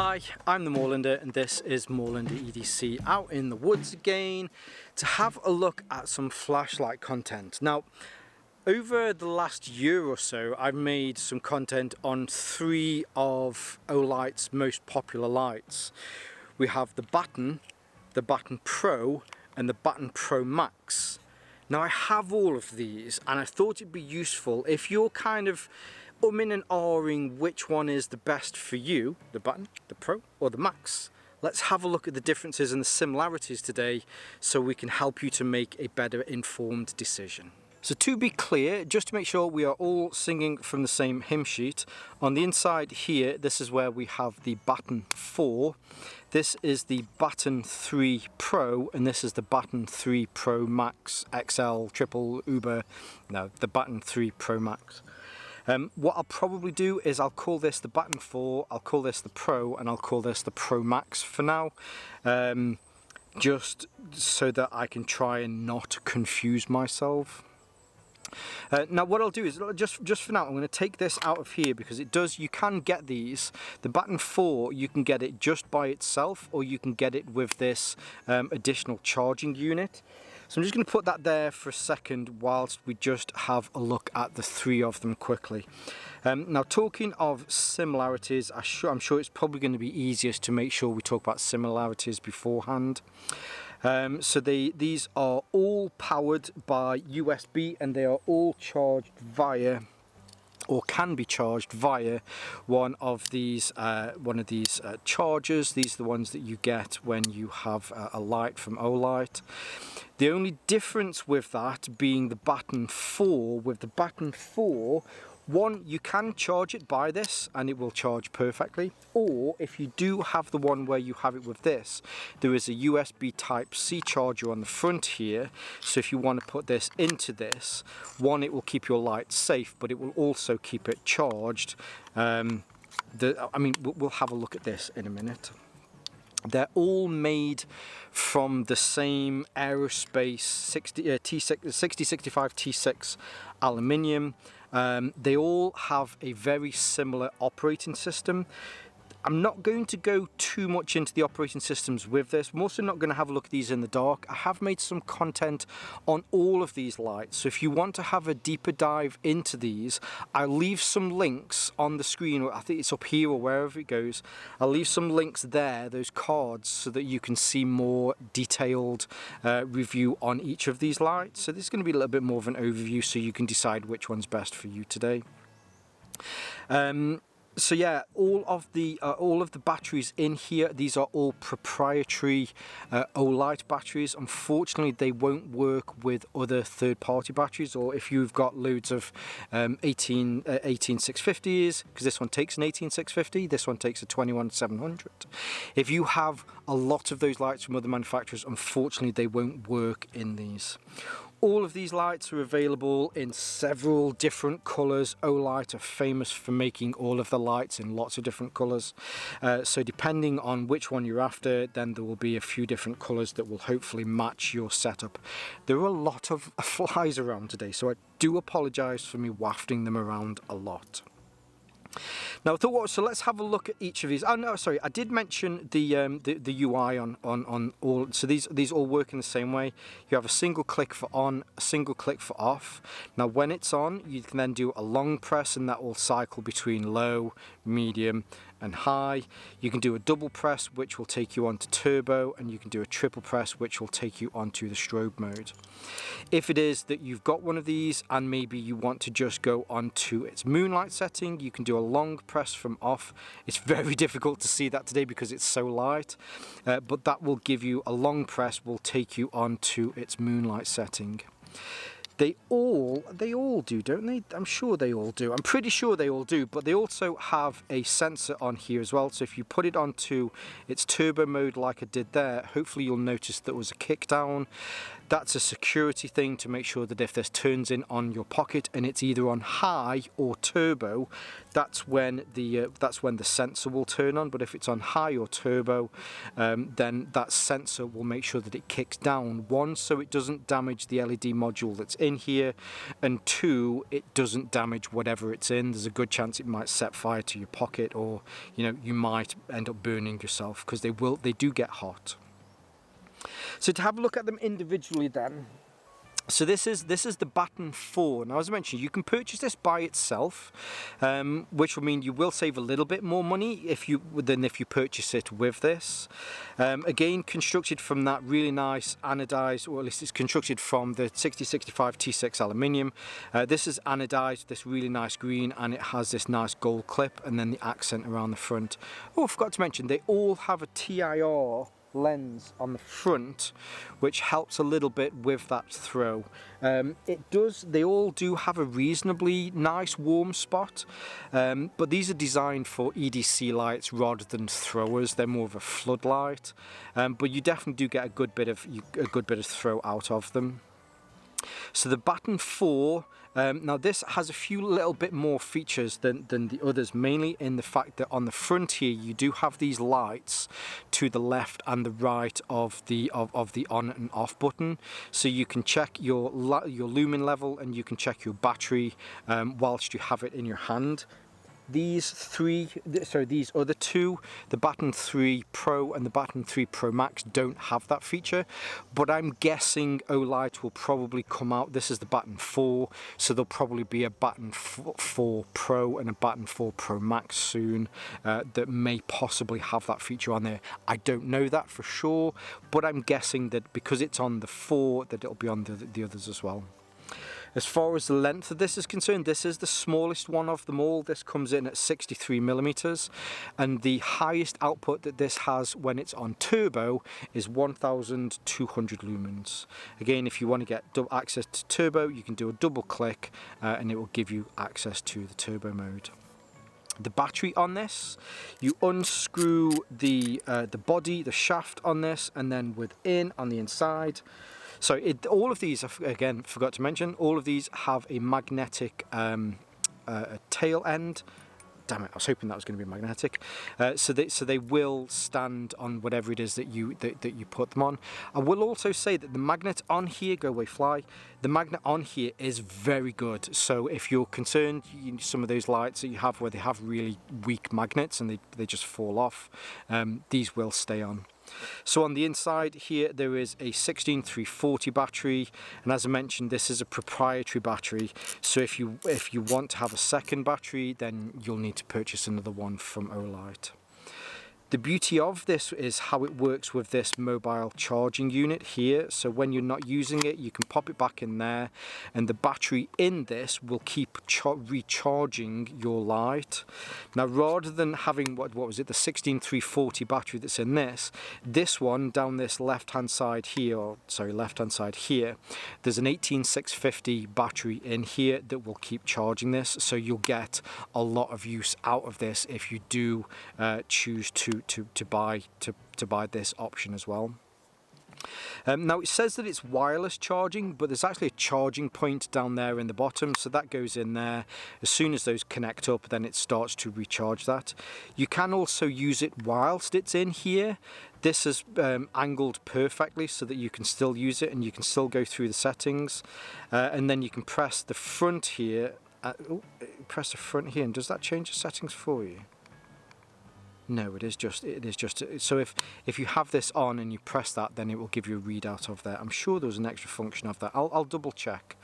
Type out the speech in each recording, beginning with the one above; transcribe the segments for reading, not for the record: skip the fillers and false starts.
Hi, I'm the Moorlander and this is Moorlander EDC out in the woods again to have a look at some flashlight content. Now, over the last year or so, I've made some content on three of Olight's most popular lights. We have the Baton Pro and the Baton Pro Max. Now I have all of these and I thought it'd be useful if you're kind of umming and ahhing which one is the best for you, the Baton, the Pro or the Max. Let's have a look at the differences and the similarities today so we can help you to make a better informed decision. So to be clear, just to make sure we are all singing from the same hymn sheet, on the inside here, this is where we have the Baton 4, this is the Baton 3 Pro, and this is the Baton 3 Pro Max XL Triple Uber, no, the Baton 3 Pro Max. What I'll probably do is I'll call this the Baton 4, I'll call this the Pro, and I'll call this the Pro Max for now. Just so that I can try and not confuse myself. Now what I'll do is, just for now, I'm going to take this out of here because you can get these. The Baton 4, you can get it just by itself or you can get it with this additional charging unit. So I'm just going to put that there for a second whilst we just have a look at the three of them quickly. Now talking of similarities, I'm sure it's probably going to be easiest to make sure we talk about similarities beforehand. So these are all powered by USB and they are all charged via, or can be charged via, one of these chargers. These are the ones that you get when you have a light from Olight. The only difference with that being the Baton 4, with the Baton 4, one, you can charge it by this and it will charge perfectly, or if you do have the one where you have it with this, there is a USB Type-C charger on the front here, so if you want to put this into this, one, it will keep your light safe, but it will also keep it charged. We'll have a look at this in a minute. They're all made from the same aerospace 6065 T6 aluminium. They all have a very similar operating system. I'm not going to go too much into the operating systems with this. I'm also not going to have a look at these in the dark. I have made some content on all of these lights, so if you want to have a deeper dive into these, I'll leave some links on the screen. I think it's up here or wherever it goes. I'll leave some links there, those cards, so that you can see more detailed review on each of these lights. So this is going to be a little bit more of an overview so you can decide which one's best for you today. So yeah, all of the batteries in here, these are all proprietary Olight batteries. Unfortunately, they won't work with other third-party batteries, or if you've got loads of 18650s, because this one takes an 18650, this one takes a 21700. If you have a lot of those lights from other manufacturers, unfortunately, they won't work in these. All of these lights are available in several different colours. Olight are famous for making all of the lights in lots of different colours. So depending on which one you're after, then there will be a few different colours that will hopefully match your setup. There are a lot of flies around today, so I do apologise for me wafting them around a lot. Now, so let's have a look at each of these. Oh no, sorry, I did mention the UI on all. So these all work in the same way. You have a single click for on, a single click for off. Now, when it's on, you can then do a long press, and that will cycle between low, medium, and high. You can do a double press, which will take you onto turbo, and you can do a triple press, which will take you onto the strobe mode. If it is that you've got one of these and maybe you want to just go onto its moonlight setting, you can do a long press from off. It's very difficult to see that today because it's so light, but that will give you a long press, will take you onto its moonlight setting. They all do, don't they? I'm sure they all do. I'm pretty sure they all do, but they also have a sensor on here as well. So if you put it onto its turbo mode like I did there, hopefully you'll notice there was a kick down. That's a security thing to make sure that if this turns in on your pocket and it's either on high or turbo, that's when the sensor will turn on. But if it's on high or turbo, then that sensor will make sure that it kicks down. One, so it doesn't damage the LED module that's in, in here, and 2, it doesn't damage whatever it's in. There's a good chance it might set fire to your pocket, or you might end up burning yourself, because they do get hot. So to have a look at them individually then. So this is the Baton 4. Now, as I mentioned, you can purchase this by itself, which will mean you will save a little bit more money than if you purchase it with this. Again, constructed from that really nice anodized, or at least it's constructed from the 6065 T6 aluminium. This is anodized, this really nice green, and it has this nice gold clip and then the accent around the front. Oh, I forgot to mention, they all have a TIR lens on the front, which helps a little bit with that throw. They all do have a reasonably nice warm spot, but these are designed for EDC lights rather than throwers. They're more of a floodlight, but you definitely do get a good bit of throw out of them. So the Baton 4, now this has a few little bit more features than the others, mainly in the fact that on the front here you do have these lights to the left and the right of the on and off button, so you can check your lumen level and you can check your battery whilst you have it in your hand. These other two, the Baton 3 Pro and the Baton 3 Pro Max, don't have that feature, but I'm guessing Olight will probably come out. This is the Baton 4, so there'll probably be a Baton 4 Pro and a Baton 4 Pro Max soon that may possibly have that feature on there. I don't know that for sure, but I'm guessing that because it's on the 4, that it'll be on the others as well. As far as the length of this is concerned, this is the smallest one of them all. This comes in at 63mm, and the highest output that this has when it's on turbo is 1200 lumens. Again, if you want to get access to turbo, you can do a double click and it will give you access to the turbo mode. The battery on this, you unscrew the body, the shaft on this, and then within on the inside. So all of these, again, forgot to mention, all of these have a magnetic tail end. Damn it, I was hoping that was going to be magnetic. So they will stand on whatever it is that you put them on. I will also say that the magnet on here, go away fly, the magnet on here is very good. So if you're concerned, some of those lights that you have where they have really weak magnets and they just fall off, these will stay on. So on the inside here there is a 16340 battery, and as I mentioned, this is a proprietary battery, so if you want to have a second battery, then you'll need to purchase another one from Olight. The beauty of this is how it works with this mobile charging unit here. So when you're not using it, you can pop it back in there, and the battery in this will keep recharging your light. Now, rather than having what was it, the 16340 battery that's in this one down this left-hand side here, there's an 18650 battery in here that will keep charging this. So you'll get a lot of use out of this if you do choose to buy this option as well. Now it says that it's wireless charging, but there's actually a charging point down there in the bottom, so that goes in there. As soon as those connect up, then it starts to recharge that. You can also use it whilst it's in here. This is angled perfectly so that you can still use it and you can still go through the settings, and then you can press the front here. Press the front here, and does that change the settings for you? No, it is just so if you have this on and you press that, then it will give you a readout of that. I'm sure there was an extra function of that. I'll double check.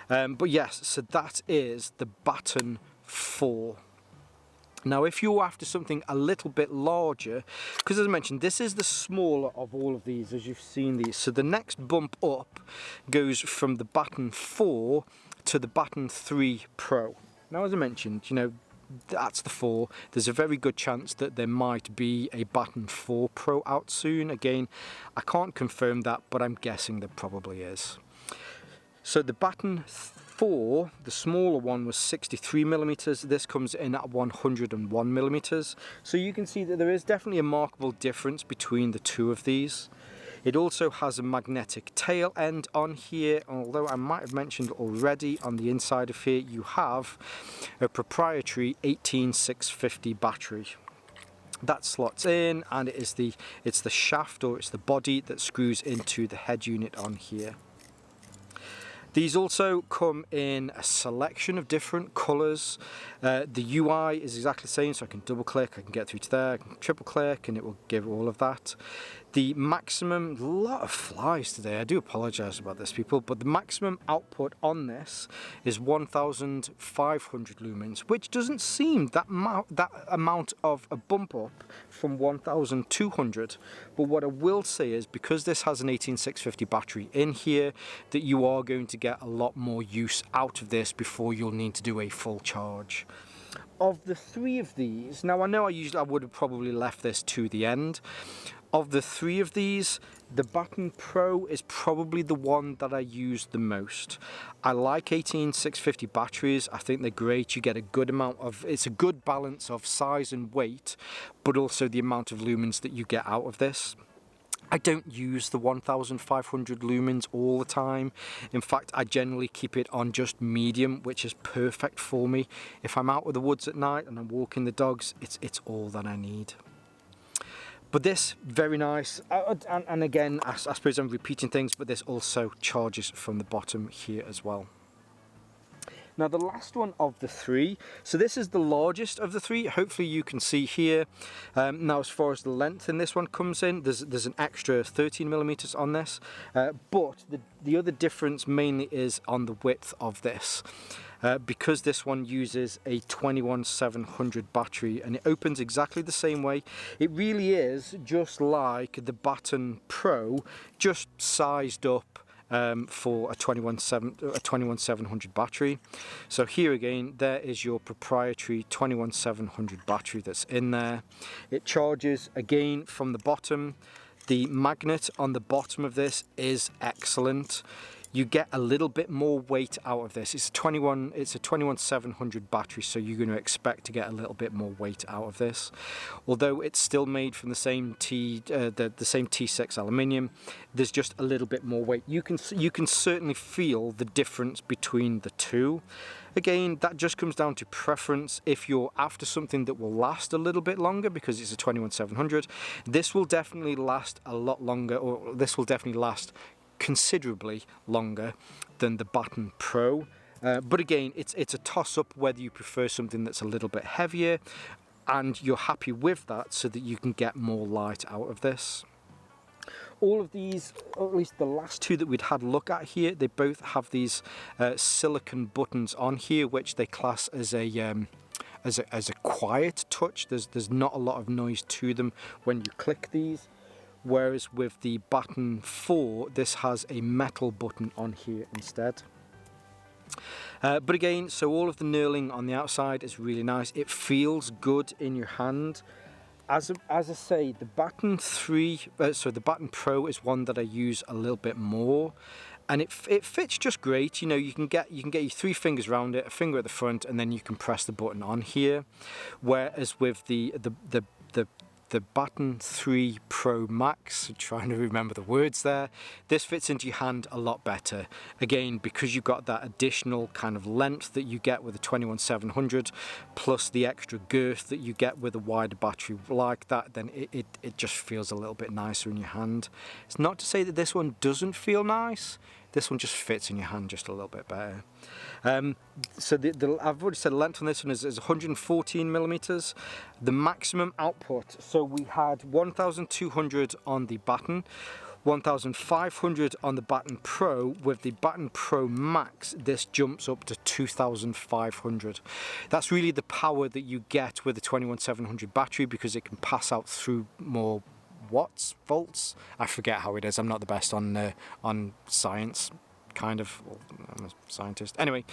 But yes, so that is the Baton 4. Now, if you're after something a little bit larger, because as I mentioned, this is the smaller of all of these, as you've seen these. So the next bump up goes from the Baton 4 to the Baton 3 Pro. Now, as I mentioned, that's the 4. There's a very good chance that there might be a Baton 4 Pro out soon. Again, I can't confirm that, but I'm guessing there probably is. So the Baton 4, the smaller one, was 63mm. This comes in at 101mm. So you can see that there is definitely a markable difference between the two of these. It also has a magnetic tail end on here, although I might have mentioned already, on the inside of here you have a proprietary 18650 battery. That slots in, and it's the shaft, or it's the body that screws into the head unit on here. These also come in a selection of different colours. The UI is exactly the same, so I can double click, I can get through to there, I can triple click, and it will give all of that. The maximum, a lot of flies today, I do apologise about this people, but the maximum output on this is 1500 lumens, which doesn't seem that amount of a bump up from 1200. But what I will say is, because this has an 18650 battery in here, that you are going to get a lot more use out of this before you'll need to do a full charge. Of the three of these, now I know I would have probably left this to the end. Of the three of these, the Baton Pro is probably the one that I use the most. I like 18650 batteries. I think they're great. You get a good amount of, it's a good balance of size and weight, but also the amount of lumens that you get out of this. I don't use the 1500 lumens all the time. In fact, I generally keep it on just medium, which is perfect for me. If I'm out with the woods at night and I'm walking the dogs, it's all that I need. But this, very nice, and again, I suppose I'm repeating things, but this also charges from the bottom here as well. Now the last one of the three, so this is the largest of the three, hopefully you can see here. Now as far as the length in this one comes in, there's an extra 13mm on this, but the other difference mainly is on the width of this. Because this one uses a 21700 battery and it opens exactly the same way. It really is just like the Baton Pro, just sized up for a 21700 battery. So here again, there is your proprietary 21700 battery that's in there. It charges again from the bottom. The magnet on the bottom of this is excellent. You get a little bit more weight out of this. It's a 21700 battery, so you're going to expect to get a little bit more weight out of this. Although it's still made from the same T6 aluminium, there's just a little bit more weight. You can certainly feel the difference between the two. Again, that just comes down to preference. If you're after something that will last a little bit longer, because it's a 21700, this will definitely last a lot longer, or this will definitely last considerably longer than the Baton Pro. But again, it's a toss-up whether you prefer something that's a little bit heavier and you're happy with that so that you can get more light out of this. All of these, or at least the last two that we'd had a look at here, they both have these silicone buttons on here, which they class as a quiet touch. There's not a lot of noise to them when you click these. Whereas with the Baton 4, this has a metal button on here instead. But again, so all of the knurling on the outside is really nice. It feels good in your hand. As I say, the Baton the Baton Pro is one that I use a little bit more, and it fits just great. You know, you can get your 3 fingers around it, a finger at the front, and then you can press the button on here. Whereas with the Baton 3 Pro Max, I'm trying to remember the words there, this fits into your hand a lot better. Again, because you've got that additional kind of length that you get with a 21700, plus the extra girth that you get with a wider battery like that, then it just feels a little bit nicer in your hand. It's not to say that this one doesn't feel nice, this one just fits in your hand just a little bit better. So I've already said the length on this one is 114mm. The maximum output, so we had 1200 on the Baton, 1500 on the Baton Pro. With the Baton Pro Max, this jumps up to 2500. That's really the power that you get with the 21700 battery, because it can pass out through more watts, volts, I forget how it is. I'm not the best on science, kind of. Well, I'm a scientist. Anyway,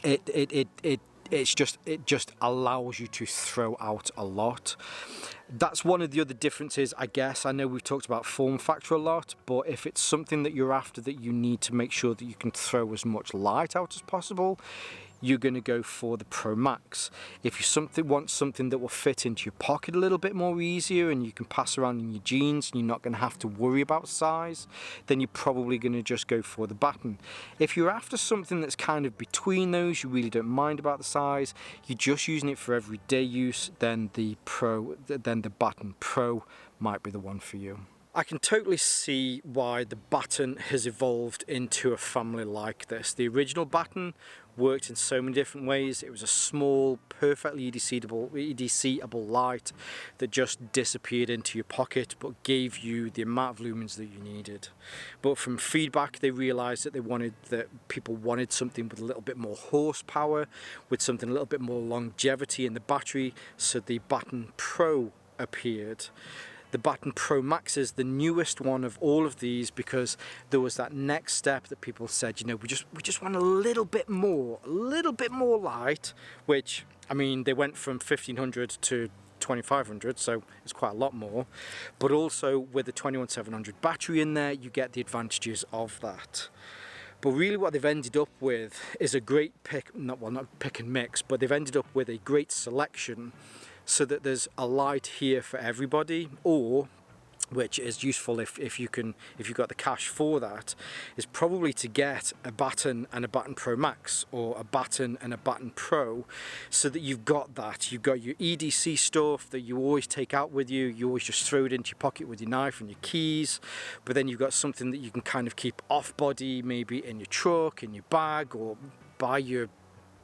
it just allows you to throw out a lot. That's one of the other differences, I guess. I know we've talked about form factor a lot, but if it's something that you're after, that you need to make sure that you can throw as much light out as possible, you're going to go for the Pro Max. If you want something that will fit into your pocket a little bit more easier and you can pass around in your jeans and you're not going to have to worry about size, then you're probably going to just go for the Baton. If you're after something that's kind of between those, you really don't mind about the size, you're just using it for everyday use, then the Baton Pro might be the one for you. I can totally see why the Baton has evolved into a family like this. The original Baton worked in so many different ways. It was a small, perfectly EDC-able light that just disappeared into your pocket but gave you the amount of lumens that you needed. But from feedback, they realized that people wanted something with a little bit more horsepower, with something a little bit more longevity in the battery, so the Baton Pro appeared. The Baton Pro Max is the newest one of all of these because there was that next step that people said, you know, we just want a little bit more light, which, I mean, they went from 1500 to 2500, so it's quite a lot more. But also with the 21700 battery in there, you get the advantages of that. But really what they've ended up with is a great not pick and mix, but they've ended up with a great selection, so that there's a light here for everybody, or, which is useful if you've got the cash for that, is probably to get a Baton and a Baton Pro Max, or a Baton and a Baton Pro, so that you've got your EDC stuff that you always take out with you. You always just throw it into your pocket with your knife and your keys, but then you've got something that you can kind of keep off body, maybe in your truck, in your bag, or by your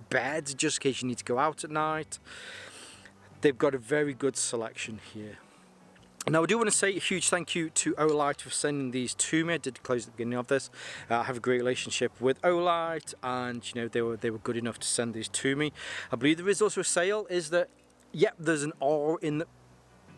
bed, just in case you need to go out at night. They've got a very good selection here. Now I do want to say a huge thank you to Olight for sending these to me. I did close at the beginning of this. I have a great relationship with Olight, and you know, they were good enough to send these to me. I believe there is also a sale. Is that, yep, there's an R in the,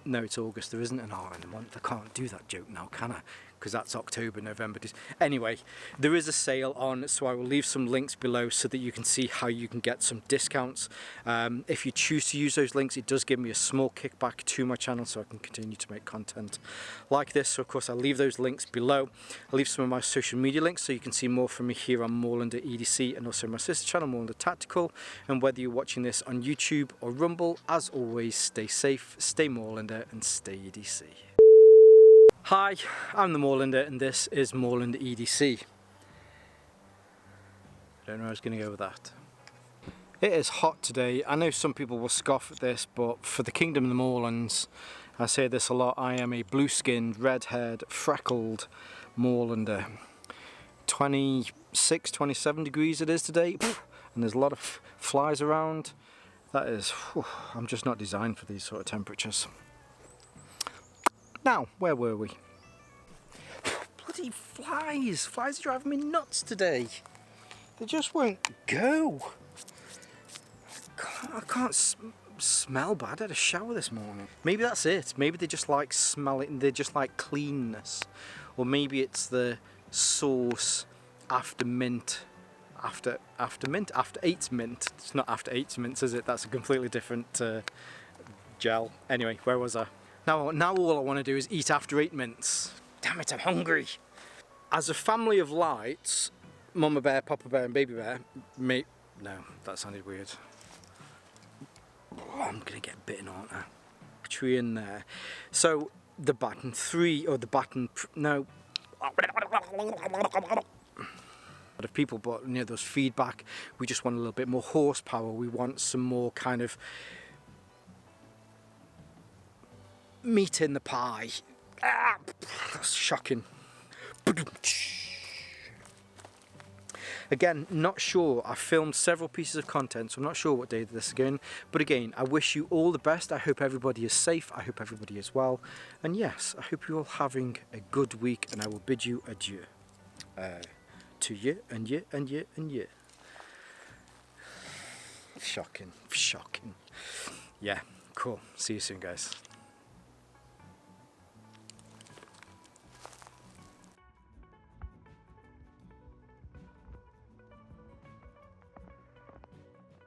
no, it's August. There isn't an R in the month. I can't do that joke now, can I? Because that's October, November. Anyway, there is a sale on, so I will leave some links below so that you can see how you can get some discounts. If you choose to use those links, it does give me a small kickback to my channel, so I can continue to make content like this. So of course I'll leave those links below. I'll leave some of my social media links so you can see more from me here on Moorlander EDC, and also my sister channel, Moorlander Tactical. And whether you're watching this on YouTube or Rumble, as always, stay safe, stay Moorlander, and stay EDC. Hi, I'm the Moorlander, and this is Moorlander EDC. I don't know how I was going to go with that. It is hot today. I know some people will scoff at this, but for the Kingdom of the Moorlands, I say this a lot, I am a blue-skinned, red-haired, freckled Moorlander. 26, 27 degrees it is today, and there's a lot of flies around. That is, I'm just not designed for these sort of temperatures. Now, where were we? Bloody flies! Flies are driving me nuts today. They just won't go. I can't smell bad. I had a shower this morning. Maybe that's it. Maybe they just like smelling. They just like cleanness, or maybe it's the sauce after mint. After 8 mint. It's not after 8 mints, is it? That's a completely different gel. Anyway, where was I? Now all I want to do is eat after 8 mints. Damn it, I'm hungry. As a family of lights, Mama Bear, Papa Bear and Baby Bear, no, that sounded weird. Oh, I'm going to get bitten, aren't I? Tree in there. So, the Baton 3, or the Baton, no. Of people, but you know, those feedback, we just want a little bit more horsepower. We want some more kind of meat in the pie. Ah, that's shocking. Again, not sure. I filmed several pieces of content, so I'm not sure what day this is going. But again, I wish you all the best. I hope everybody is safe. I hope everybody is well. And yes, I hope you're all having a good week, and I will bid you adieu. To you, and you, and you, and you. Shocking, shocking. Yeah, cool. See you soon, guys.